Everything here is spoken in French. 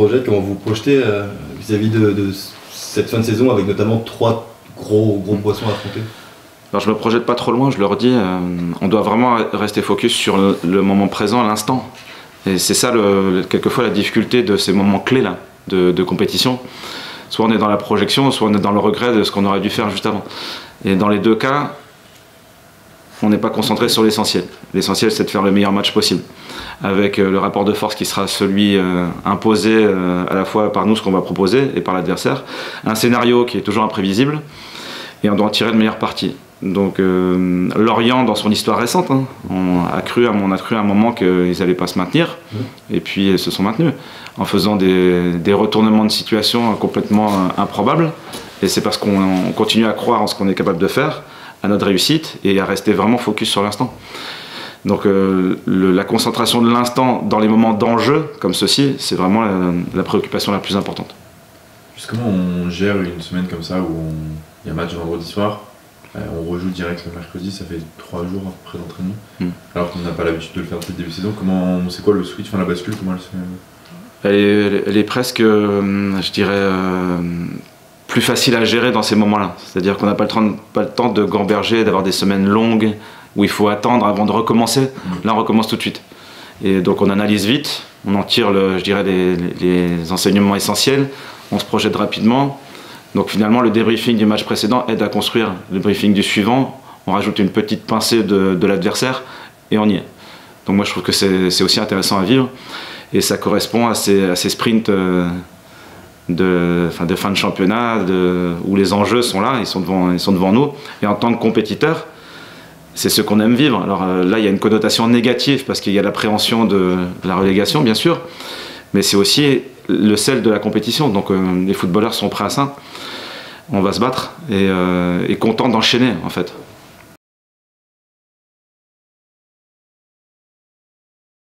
projette, comment vous projetez vis-à-vis de cette fin de saison avec notamment 3 gros poissons à affronter? Alors je me projette pas trop loin, je leur dis, on doit vraiment rester focus sur le moment présent, l'instant. Et c'est ça, quelquefois, la difficulté de ces moments clés là, de compétition. Soit on est dans la projection, soit on est dans le regret de ce qu'on aurait dû faire juste avant. Et dans les deux cas, on n'est pas concentré sur l'essentiel. L'essentiel, c'est de faire le meilleur match possible, avec le rapport de force qui sera celui imposé à la fois par nous, ce qu'on va proposer, et par l'adversaire. Un scénario qui est toujours imprévisible, et on doit en tirer le meilleur parti. Donc Lorient, dans son histoire récente, on a cru à un moment qu'ils n'allaient pas se maintenir, et puis ils se sont maintenus, en faisant des retournements de situation complètement improbables. Et c'est parce qu'on continue à croire en ce qu'on est capable de faire, à notre réussite, et à rester vraiment focus sur l'instant. Donc la concentration de l'instant dans les moments d'enjeu, comme ceci, c'est vraiment la préoccupation la plus importante. Juste comment on gère une semaine comme ça, où il y a match vendredi soir, on rejoue direct le mercredi, ça fait 3 jours à peu près d'entraînement, alors qu'on n'a pas l'habitude de le faire depuis le début de saison. C'est quoi le switch, enfin la bascule, comment elle se fait? Elle est presque, je dirais, plus facile à gérer dans ces moments-là. C'est-à-dire qu'on n'a pas le temps de gamberger, d'avoir des semaines longues où il faut attendre avant de recommencer. Là, on recommence tout de suite. Et donc on analyse vite, on en tire, je dirais, les enseignements essentiels, on se projette rapidement. Donc finalement, le débriefing du match précédent aide à construire le briefing du suivant. On rajoute une petite pincée de l'adversaire et on y est. Donc moi, je trouve que c'est aussi intéressant à vivre. Et ça correspond à ces sprints de fin de championnat où les enjeux sont là, ils sont devant nous. Et en tant que compétiteur, c'est ce qu'on aime vivre. Alors là, il y a une connotation négative parce qu'il y a l'appréhension de la relégation, bien sûr. Mais c'est aussi le sel de la compétition. Donc les footballeurs sont prêts à ça. On va se battre et content d'enchaîner, en fait.